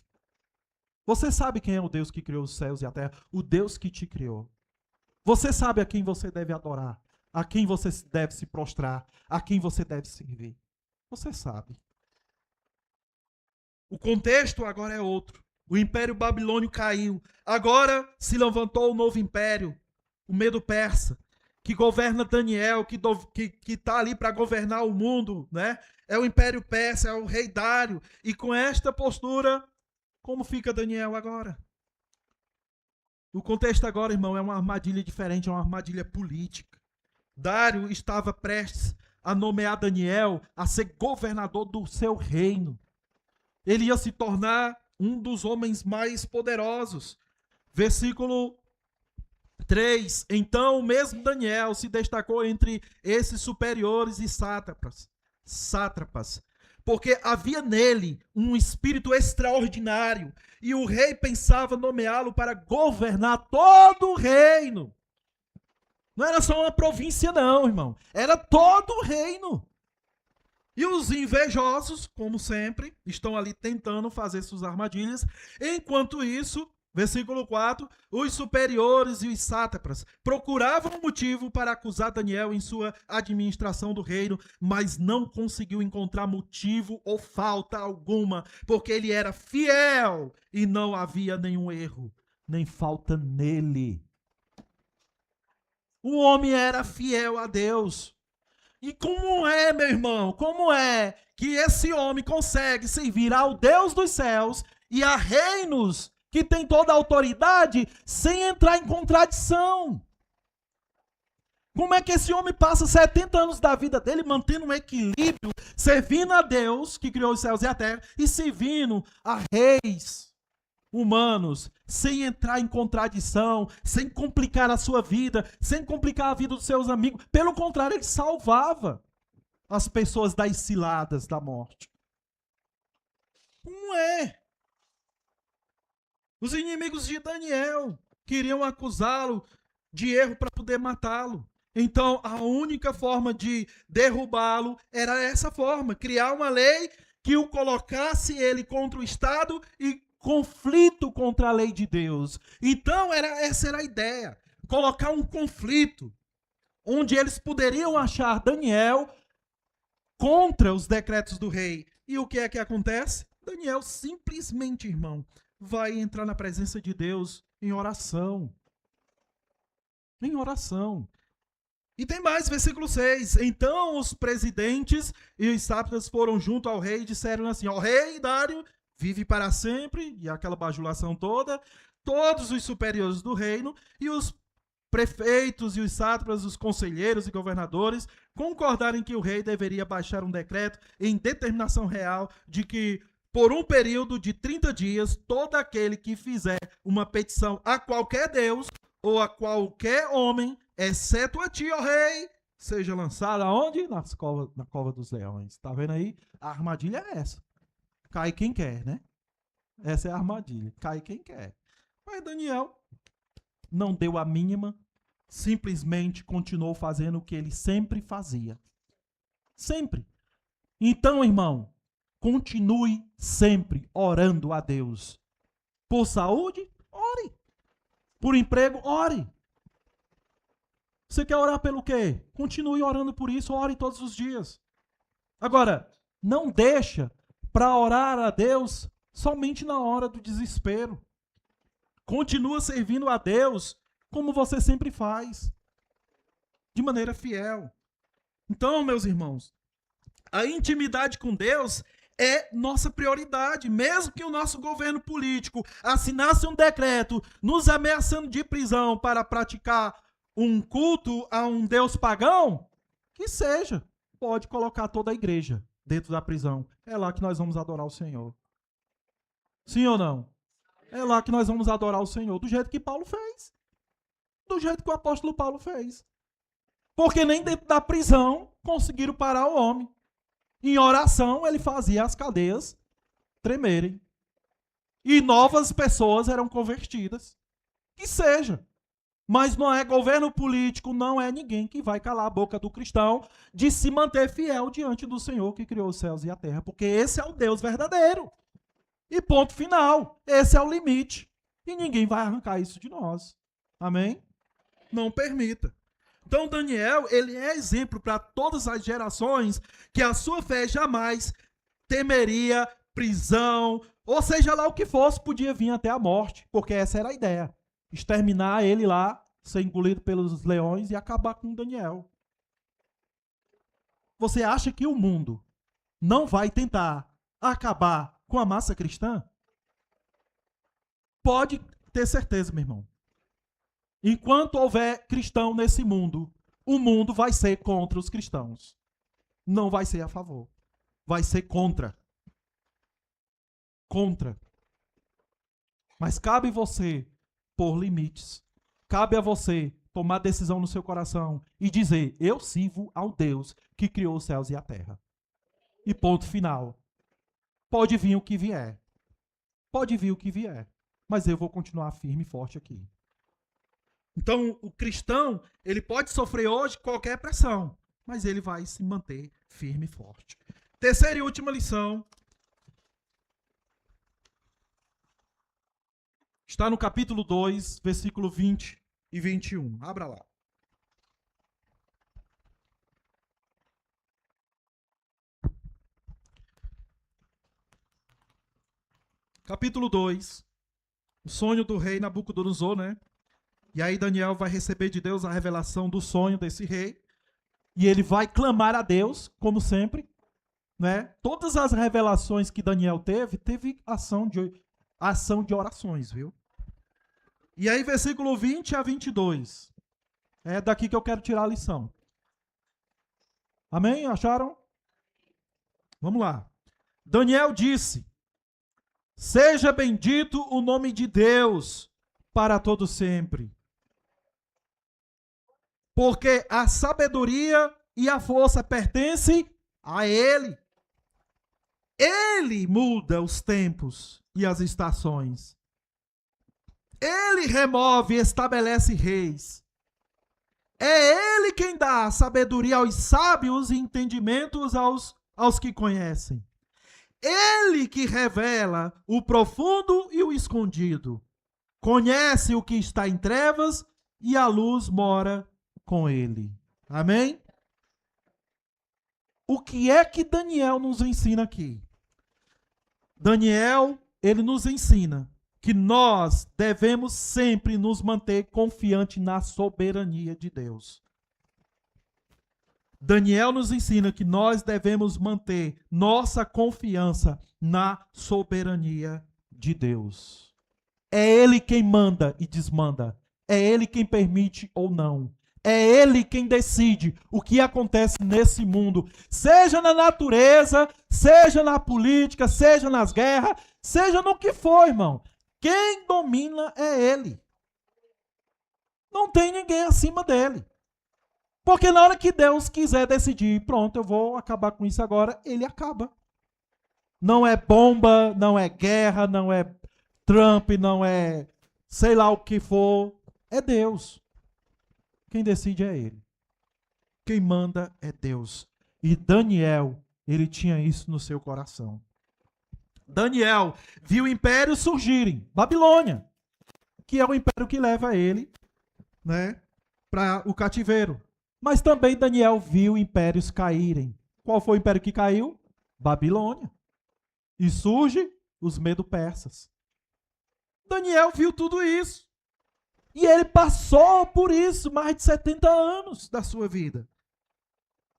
Você sabe quem é o Deus que criou os céus e a terra, o Deus que te criou. Você sabe a quem você deve adorar, a quem você deve se prostrar, a quem você deve servir. Você sabe. O contexto agora é outro. O Império Babilônio caiu. Agora se levantou o novo império, o Medo-Persa, que governa Daniel, que está ali para governar o mundo, né? É o Império Persa, é o rei Dário. E com esta postura, como fica Daniel agora? O contexto agora, irmão, é uma armadilha diferente, é uma armadilha política. Dário estava prestes a nomear Daniel a ser governador do seu reino. Ele ia se tornar um dos homens mais poderosos. Versículo 3. Então, o mesmo Daniel se destacou entre esses superiores e sátrapas, porque havia nele um espírito extraordinário, e o rei pensava nomeá-lo para governar todo o reino. Não era só uma província não, irmão. Era todo o reino. E os invejosos, como sempre, estão ali tentando fazer suas armadilhas. Enquanto isso, versículo 4, os superiores e os sátrapas procuravam um motivo para acusar Daniel em sua administração do reino, mas não conseguiu encontrar motivo ou falta alguma, porque ele era fiel e não havia nenhum erro, nem falta nele. O homem era fiel a Deus. E como é, meu irmão, como é que esse homem consegue servir ao Deus dos céus e a reinos que tem toda a autoridade sem entrar em contradição? Como é que esse homem passa 70 anos da vida dele mantendo um equilíbrio, servindo a Deus que criou os céus e a terra e servindo a reis humanos, sem entrar em contradição, sem complicar a sua vida, sem complicar a vida dos seus amigos? Pelo contrário, ele salvava as pessoas das ciladas da morte. Como é? Os inimigos de Daniel queriam acusá-lo de erro para poder matá-lo. Então, a única forma de derrubá-lo era essa forma, criar uma lei que o colocasse ele contra o Estado e conflito contra a lei de Deus. Então, essa era a ideia. Colocar um conflito onde eles poderiam achar Daniel contra os decretos do rei E o que é que acontece? Daniel simplesmente, irmão, vai entrar na presença de Deus em oração. Em oração. E tem mais, versículo 6. Então os presidentes e os sátrapas foram junto ao rei e disseram assim: ó rei Dário, vive para sempre, e aquela bajulação toda, todos os superiores do reino e os prefeitos e os sátrapas, os conselheiros e governadores concordaram que o rei deveria baixar um decreto em determinação real de que, por um período de 30 dias, todo aquele que fizer uma petição a qualquer Deus ou a qualquer homem, exceto a ti, ó rei, seja lançado aonde? Na cova dos leões. Tá vendo aí? A armadilha é essa. Cai quem quer, né? Essa é a armadilha. Cai quem quer. Mas Daniel não deu a mínima, simplesmente continuou fazendo o que ele sempre fazia. Sempre. Então, irmão, continue sempre orando a Deus. Por saúde? Ore. Por emprego? Ore. Você quer orar pelo quê? Continue orando por isso, ore todos os dias. Agora, não deixa para orar a Deus somente na hora do desespero. Continua servindo a Deus como você sempre faz, de maneira fiel. Então, meus irmãos, a intimidade com Deus é nossa prioridade. Mesmo que o nosso governo político assinasse um decreto nos ameaçando de prisão para praticar um culto a um Deus pagão, que seja, pode colocar toda a igreja dentro da prisão. É lá que nós vamos adorar o Senhor. Sim ou não? É lá que nós vamos adorar o Senhor, do jeito que Paulo fez. Do jeito que o apóstolo Paulo fez. Porque nem dentro da prisão conseguiram parar o homem. Em oração, ele fazia as cadeias tremerem. E novas pessoas eram convertidas. Que seja. Mas não é governo político, não é ninguém que vai calar a boca do cristão de se manter fiel diante do Senhor que criou os céus e a terra. Porque esse é o Deus verdadeiro. E ponto final. Esse é o limite. E ninguém vai arrancar isso de nós. Amém? Não permita. Então Daniel, ele é exemplo para todas as gerações que a sua fé jamais temeria prisão, ou seja lá o que fosse, podia vir até a morte, porque essa era a ideia. Exterminar ele lá, ser engolido pelos leões e acabar com Daniel. Você acha que o mundo não vai tentar acabar com a massa cristã? Pode ter certeza, meu irmão. Enquanto houver cristão nesse mundo, o mundo vai ser contra os cristãos. Não vai ser a favor. Vai ser contra. Contra. Mas cabe você pôr limites. Cabe a você tomar decisão no seu coração e dizer: eu sirvo ao Deus que criou os céus e a terra. E ponto final. Pode vir o que vier. Pode vir o que vier. Mas eu vou continuar firme e forte aqui. Então, o cristão, ele pode sofrer hoje qualquer pressão, mas ele vai se manter firme e forte. Terceira e última lição. Está no capítulo 2, versículo 20 e 21. Abra lá. Capítulo 2. O sonho do rei Nabucodonosor, né? E aí Daniel vai receber de Deus a revelação do sonho desse rei. E ele vai clamar a Deus, como sempre. Né? Todas as revelações que Daniel teve ação de orações, viu? E aí versículo 20 a 22. É daqui que eu quero tirar a lição. Amém? Acharam? Vamos lá. Daniel disse: seja bendito o nome de Deus para todo sempre. Porque a sabedoria e a força pertencem a Ele. Ele muda os tempos e as estações. Ele remove e estabelece reis. É Ele quem dá sabedoria aos sábios e entendimentos aos que conhecem. Ele que revela o profundo e o escondido. Conhece o que está em trevas e a luz mora com ele. Amém? O que é que Daniel nos ensina aqui? Daniel, ele nos ensina que nós devemos sempre nos manter confiantes na soberania de Deus. Daniel nos ensina que nós devemos manter nossa confiança na soberania de Deus. É Ele quem manda e desmanda. É Ele quem permite ou não. É Ele quem decide o que acontece nesse mundo. Seja na natureza, seja na política, seja nas guerras, seja no que for, irmão. Quem domina é Ele. Não tem ninguém acima dele. Porque na hora que Deus quiser decidir, pronto, eu vou acabar com isso agora, Ele acaba. Não é bomba, não é guerra, não é Trump, não é sei lá o que for. É Deus. Quem decide é Ele. Quem manda é Deus. E Daniel, ele tinha isso no seu coração. Daniel viu o império surgirem. Babilônia, que é o império que leva ele, né, para o cativeiro. Mas também Daniel viu impérios caírem. Qual foi o império que caiu? Babilônia. E surge os medo-persas. Daniel viu tudo isso. E ele passou por isso mais de 70 anos da sua vida.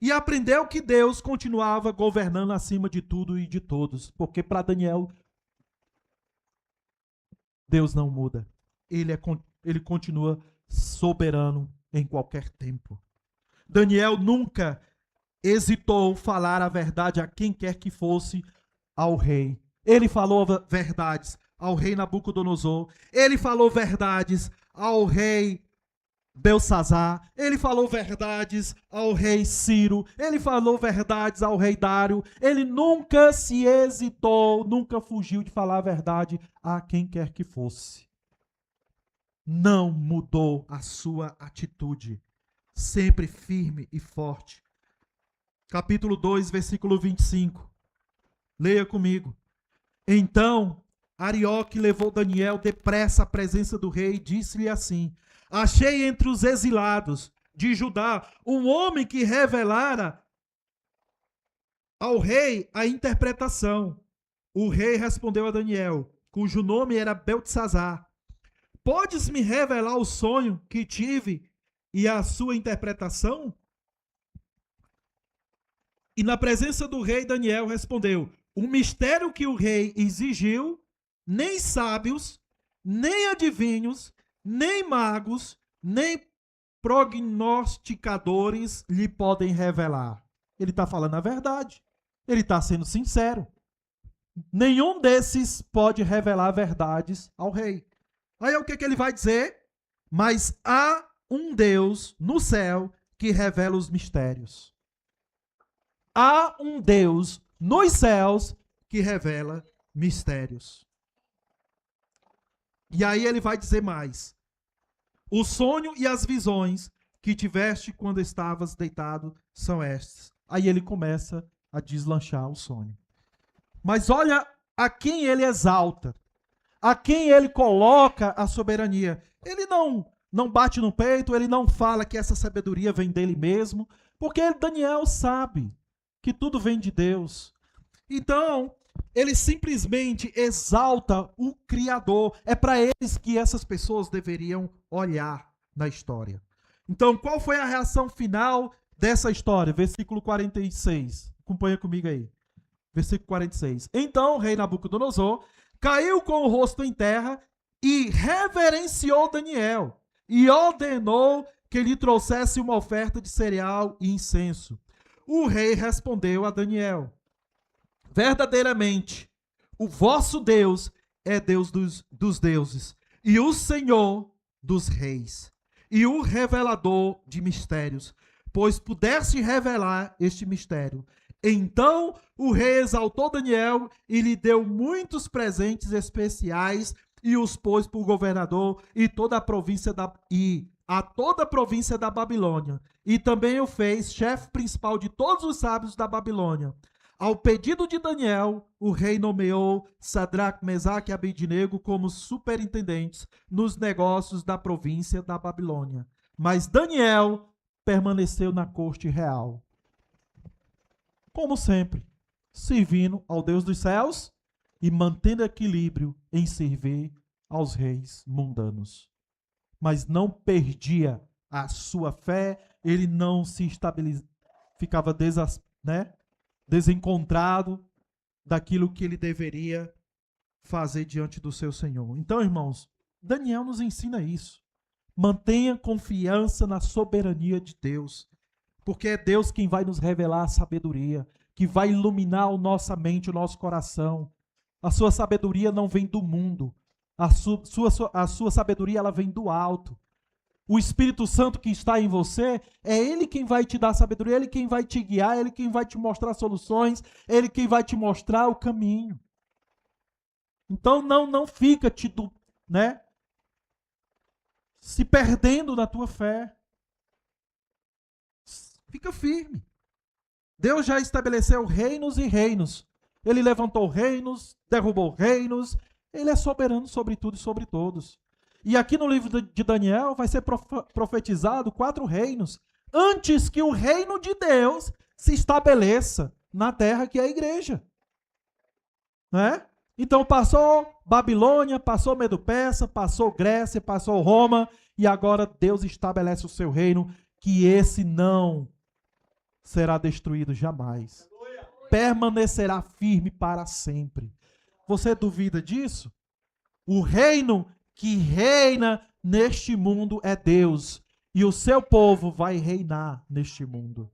E aprendeu que Deus continuava governando acima de tudo e de todos. Porque para Daniel, Deus não muda. Ele continua soberano em qualquer tempo. Daniel nunca hesitou falar a verdade a quem quer que fosse ao rei. Ele falou verdades ao rei Nabucodonosor. Ele falou verdades ao rei Belsazar. Ele falou verdades ao rei Ciro. Ele falou verdades ao rei Dário. Ele nunca se hesitou, nunca fugiu de falar a verdade a quem quer que fosse. Não mudou a sua atitude. Sempre firme e forte. Capítulo 2, versículo 25. Leia comigo. Então, Arioque levou Daniel depressa à presença do rei e disse-lhe assim: achei entre os exilados de Judá um homem que revelara ao rei a interpretação. O rei respondeu a Daniel, cujo nome era Beltesazar: podes me revelar o sonho que tive e a sua interpretação? E na presença do rei, Daniel respondeu: o mistério que o rei exigiu, nem sábios, nem adivinhos, nem magos, nem prognosticadores lhe podem revelar. Ele está falando a verdade. Ele está sendo sincero. Nenhum desses pode revelar verdades ao rei. Aí o que ele vai dizer? Mas há um Deus no céu que revela os mistérios. Há um Deus nos céus que revela mistérios. E aí ele vai dizer mais: o sonho e as visões que tiveste quando estavas deitado são estes. Aí ele começa a deslanchar o sonho. Mas olha a quem ele exalta, a quem ele coloca a soberania. Ele não bate no peito, ele não fala que essa sabedoria vem dele mesmo, porque Daniel sabe que tudo vem de Deus. Então, ele simplesmente exalta o Criador. É para eles que essas pessoas deveriam olhar na história. Então, qual foi a reação final dessa história? Versículo 46. Acompanha comigo aí. Versículo 46. Então, o rei Nabucodonosor caiu com o rosto em terra e reverenciou Daniel e ordenou que lhe trouxesse uma oferta de cereal e incenso. O rei respondeu a Daniel: verdadeiramente, o vosso Deus é Deus dos deuses e o Senhor dos reis e o revelador de mistérios, pois pudesse revelar este mistério. Então o rei exaltou Daniel e lhe deu muitos presentes especiais e os pôs por governador e toda a província a toda a província da Babilônia. E também o fez chefe principal de todos os sábios da Babilônia. Ao pedido de Daniel, o rei nomeou Sadraque, Mesaque e Abednego como superintendentes nos negócios da província da Babilônia. Mas Daniel permaneceu na corte real, como sempre, servindo ao Deus dos céus e mantendo equilíbrio em servir aos reis mundanos. Mas não perdia a sua fé, ele não se estabilizava, ficava desencontrado daquilo que ele deveria fazer diante do seu Senhor. Então, irmãos, Daniel nos ensina isso. Mantenha confiança na soberania de Deus, porque é Deus quem vai nos revelar a sabedoria, que vai iluminar a nossa mente, o nosso coração. A sua sabedoria não vem do mundo, a sua sabedoria ela vem do alto. O Espírito Santo que está em você, é Ele quem vai te dar sabedoria, Ele quem vai te guiar, Ele quem vai te mostrar soluções, Ele quem vai te mostrar o caminho. Então não fica se perdendo na tua fé. Fica firme. Deus já estabeleceu reinos e reinos. Ele levantou reinos, derrubou reinos. Ele é soberano sobre tudo e sobre todos. E aqui no livro de Daniel vai ser profetizado 4 reinos, antes que o reino de Deus se estabeleça na terra, que é a igreja. Né? Então passou Babilônia, passou Medo-Persa, passou Grécia, passou Roma, e agora Deus estabelece o seu reino, que esse não será destruído jamais. Permanecerá firme para sempre. Você duvida disso? O reino que reina neste mundo é Deus, e o seu povo vai reinar neste mundo.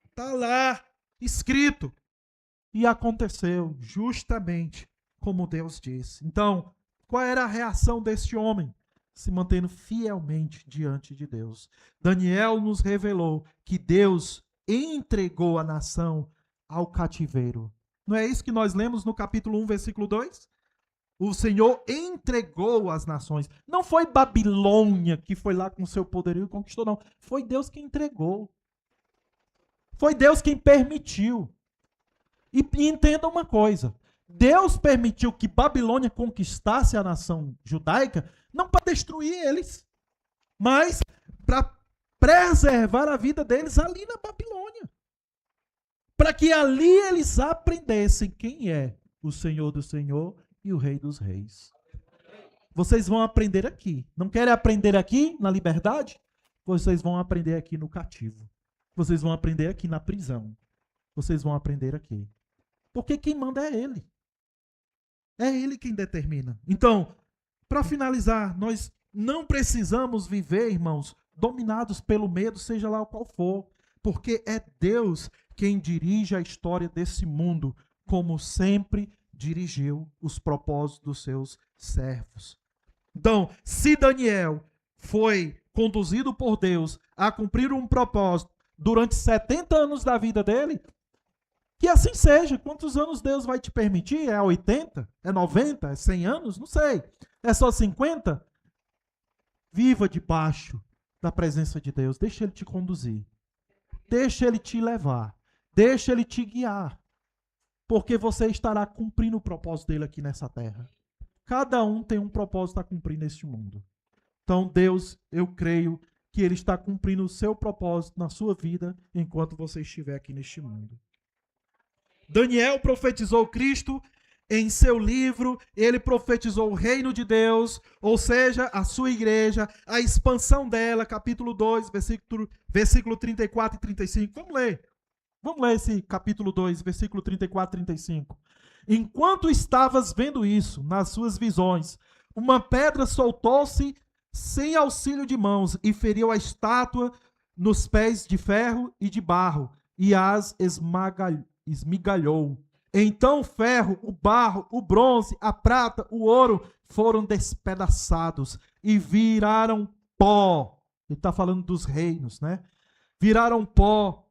Está lá, escrito. E aconteceu justamente como Deus disse. Então, qual era a reação deste homem? Se mantendo fielmente diante de Deus. Daniel nos revelou que Deus entregou a nação ao cativeiro. Não é isso que nós lemos no capítulo 1, versículo 2? O Senhor entregou as nações. Não foi Babilônia que foi lá com seu poderio e conquistou, não. Foi Deus que entregou. Foi Deus quem permitiu. E entenda uma coisa. Deus permitiu que Babilônia conquistasse a nação judaica, não para destruir eles, mas para preservar a vida deles ali na Babilônia. Para que ali eles aprendessem quem é o Senhor do Senhor e o Rei dos Reis. Vocês vão aprender aqui. Não querem aprender aqui na liberdade? Vocês vão aprender aqui no cativo. Vocês vão aprender aqui na prisão. Vocês vão aprender aqui. Porque quem manda é Ele. É Ele quem determina. Então, para finalizar, nós não precisamos viver, irmãos, dominados pelo medo, seja lá o qual for. Porque é Deus quem dirige a história desse mundo, como sempre dirigiu os propósitos dos seus servos. Então, se Daniel foi conduzido por Deus a cumprir um propósito durante 70 anos da vida dele, que assim seja. Quantos anos Deus vai te permitir? É 80? É 90? É 100 anos? Não sei. É só 50? Viva debaixo da presença de Deus. Deixa Ele te conduzir. Deixa Ele te levar. Deixa Ele te guiar. Porque você estará cumprindo o propósito dele aqui nessa terra. Cada um tem um propósito a cumprir neste mundo. Então, Deus, eu creio que Ele está cumprindo o seu propósito na sua vida enquanto você estiver aqui neste mundo. Daniel profetizou Cristo em seu livro, ele profetizou o reino de Deus, ou seja, a sua igreja, a expansão dela, capítulo 2, versículo 34 e 35. Vamos ler. Vamos ler esse capítulo 2, versículo 34 e 35. Enquanto estavas vendo isso, nas suas visões, uma pedra soltou-se sem auxílio de mãos e feriu a estátua nos pés de ferro e de barro e as esmigalhou. Então o ferro, o barro, o bronze, a prata, o ouro foram despedaçados e viraram pó. Ele está falando dos reinos, né? Viraram pó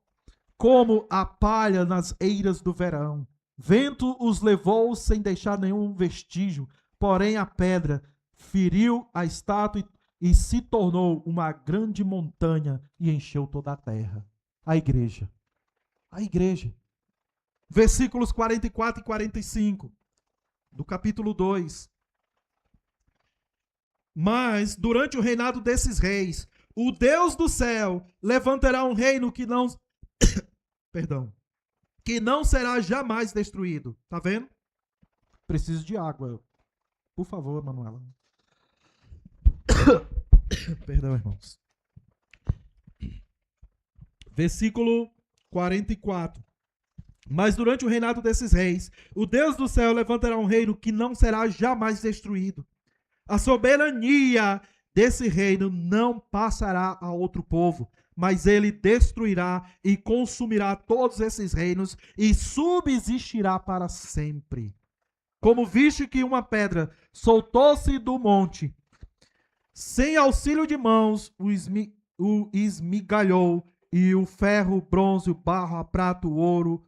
como a palha nas eiras do verão. Vento os levou sem deixar nenhum vestígio, porém a pedra feriu a estátua e se tornou uma grande montanha e encheu toda a terra. A igreja. A igreja. Versículos 44 e 45 do capítulo 2. Mas, durante o reinado desses reis, o Deus do céu levantará um reino que não que não será jamais destruído. Tá vendo? Preciso de água. Por favor, Manuela. Perdão, irmãos. Versículo 44. Mas durante o reinado desses reis, o Deus do céu levantará um reino que não será jamais destruído. A soberania desse reino não passará a outro povo, mas ele destruirá e consumirá todos esses reinos e subsistirá para sempre. Como viste que uma pedra soltou-se do monte, sem auxílio de mãos, o esmigalhou, e o ferro, o bronze, o barro, a prata, o ouro,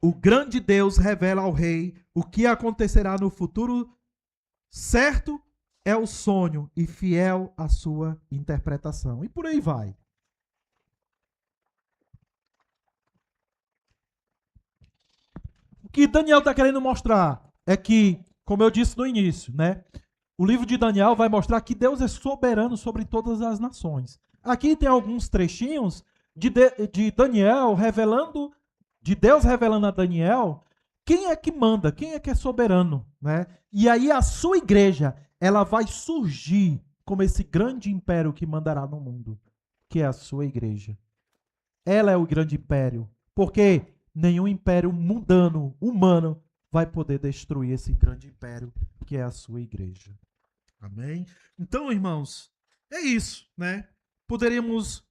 o grande Deus revela ao rei o que acontecerá no futuro. Certo é o sonho e fiel a sua interpretação. E por aí vai. O que Daniel está querendo mostrar é que, como eu disse no início, né? O livro de Daniel vai mostrar que Deus é soberano sobre todas as nações. Aqui tem alguns trechinhos de Daniel revelando, de Deus revelando a Daniel quem é que manda, quem é que é soberano, né? E aí a sua igreja, ela vai surgir como esse grande império que mandará no mundo, que é a sua igreja. Ela é o grande império, porque nenhum império mundano, humano, vai poder destruir esse grande império que é a sua igreja. Amém? Então, irmãos, é isso, né? Poderíamos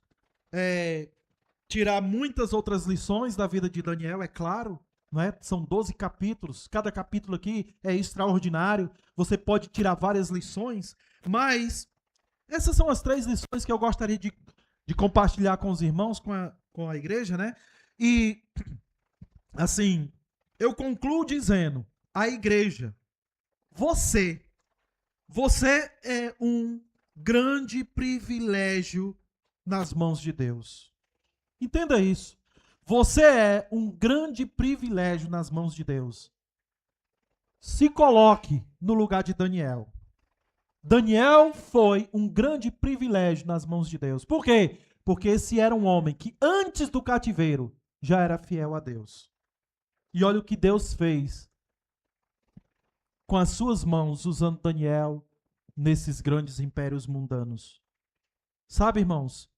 tirar muitas outras lições da vida de Daniel, é claro, não é? São 12 capítulos, cada capítulo aqui é extraordinário, você pode tirar várias lições, mas essas são as 3 lições que eu gostaria de compartilhar com os irmãos, com a igreja, né? E, assim, eu concluo dizendo, a igreja, você é um grande privilégio nas mãos de Deus. Entenda isso. Você é um grande privilégio nas mãos de Deus. Se coloque no lugar de Daniel. Daniel foi um grande privilégio nas mãos de Deus. Por quê? Porque esse era um homem que antes do cativeiro já era fiel a Deus. E olha o que Deus fez com as suas mãos, usando Daniel nesses grandes impérios mundanos. Sabe, irmãos,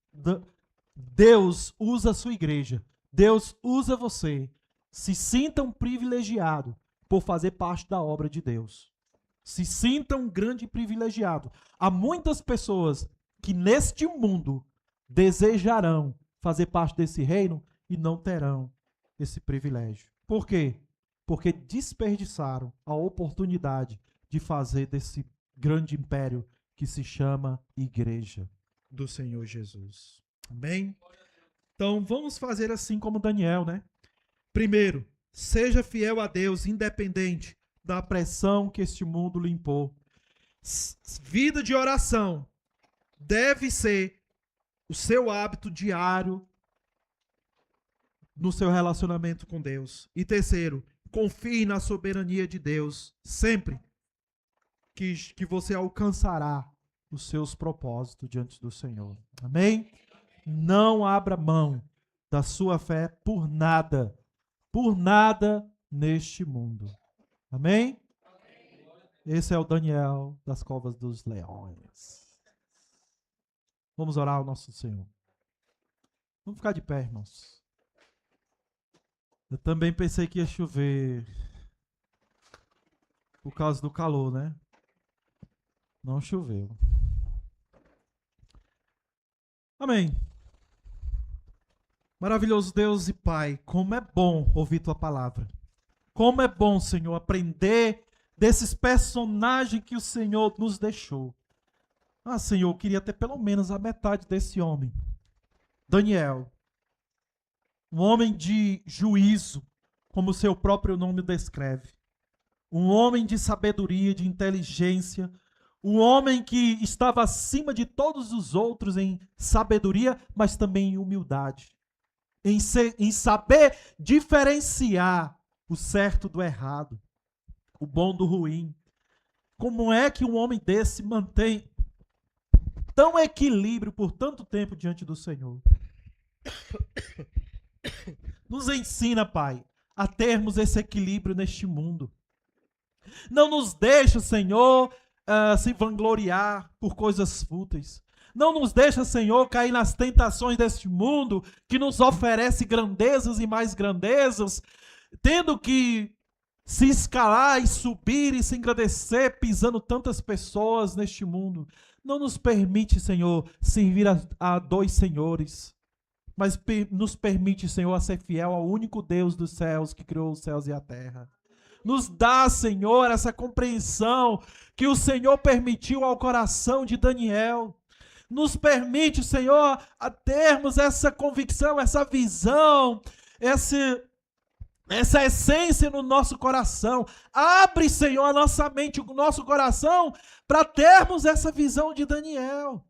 Deus usa a sua igreja, Deus usa você. Se sinta um privilegiado por fazer parte da obra de Deus. Se sinta um grande privilegiado. Há muitas pessoas que neste mundo desejarão fazer parte desse reino e não terão esse privilégio. Por quê? Porque desperdiçaram a oportunidade de fazer desse grande império que se chama Igreja do Senhor Jesus. Amém? Então vamos fazer assim como Daniel, né? Primeiro, seja fiel a Deus, independente da pressão que este mundo lhe impor. Vida de oração deve ser o seu hábito diário no seu relacionamento com Deus. E terceiro, confie na soberania de Deus sempre que você alcançará os seus propósitos diante do Senhor. Amém? Não abra mão da sua fé por nada neste mundo. Amém? Esse é o Daniel das covas dos leões. Vamos orar ao nosso Senhor. Vamos ficar de pé, irmãos. Eu também pensei que ia chover por causa do calor, né? Não choveu. Amém. Maravilhoso Deus e Pai, como é bom ouvir Tua palavra. Como é bom, Senhor, aprender desses personagens que o Senhor nos deixou. Ah, Senhor, eu queria ter pelo menos a metade desse homem. Daniel. Um homem de juízo, como o seu próprio nome descreve. Um homem de sabedoria, de inteligência. Um homem que estava acima de todos os outros em sabedoria, mas também em humildade. Em saber diferenciar o certo do errado, o bom do ruim. Como é que um homem desse mantém tão equilíbrio por tanto tempo diante do Senhor? Nos ensina, Pai, a termos esse equilíbrio neste mundo. Não nos deixa, Senhor, se vangloriar por coisas fúteis. Não nos deixa, Senhor, cair nas tentações deste mundo que nos oferece grandezas e mais grandezas, tendo que se escalar e subir e se engrandecer, pisando tantas pessoas neste mundo. Não nos permite, Senhor, servir a dois senhores, mas nos permite, Senhor, a ser fiel ao único Deus dos céus que criou os céus e a terra. Nos dá, Senhor, essa compreensão que o Senhor permitiu ao coração de Daniel. Nos permite, Senhor, a termos essa convicção, essa visão, essa essência no nosso coração. Abre, Senhor, a nossa mente, o nosso coração, para termos essa visão de Daniel.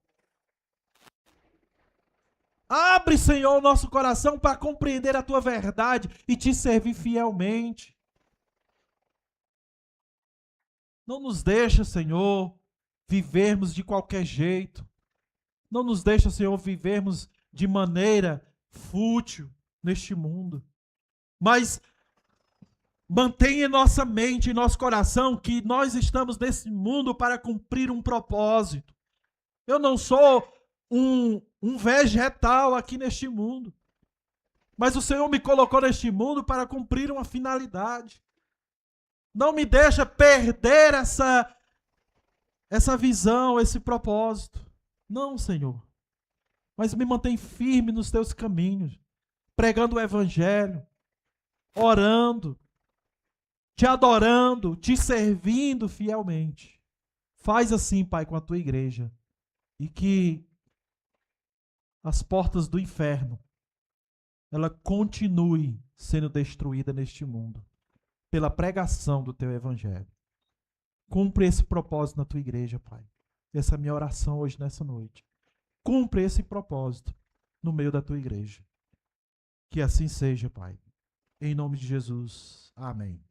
Abre, Senhor, o nosso coração para compreender a Tua verdade e Te servir fielmente. Não nos deixa, Senhor, vivermos de qualquer jeito. Não nos deixa, Senhor, vivermos de maneira fútil neste mundo. Mas mantenha em nossa mente, em nosso coração, que nós estamos nesse mundo para cumprir um propósito. Eu não sou um vegetal aqui neste mundo. Mas o Senhor me colocou neste mundo para cumprir uma finalidade. Não me deixa perder essa visão, esse propósito. Não, Senhor. Mas me mantém firme nos teus caminhos, pregando o evangelho, orando, te adorando, te servindo fielmente. Faz assim, Pai, com a tua igreja. E que as portas do inferno, ela continue sendo destruída neste mundo, pela pregação do teu evangelho. Cumpre esse propósito na tua igreja, Pai. Essa é a minha oração hoje, nessa noite. Cumpre esse propósito no meio da tua igreja. Que assim seja, Pai. Em nome de Jesus. Amém.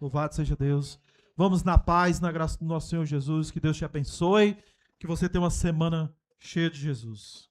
Louvado seja Deus. Vamos na paz, na graça do nosso Senhor Jesus. Que Deus te abençoe. Que você tenha uma semana cheia de Jesus.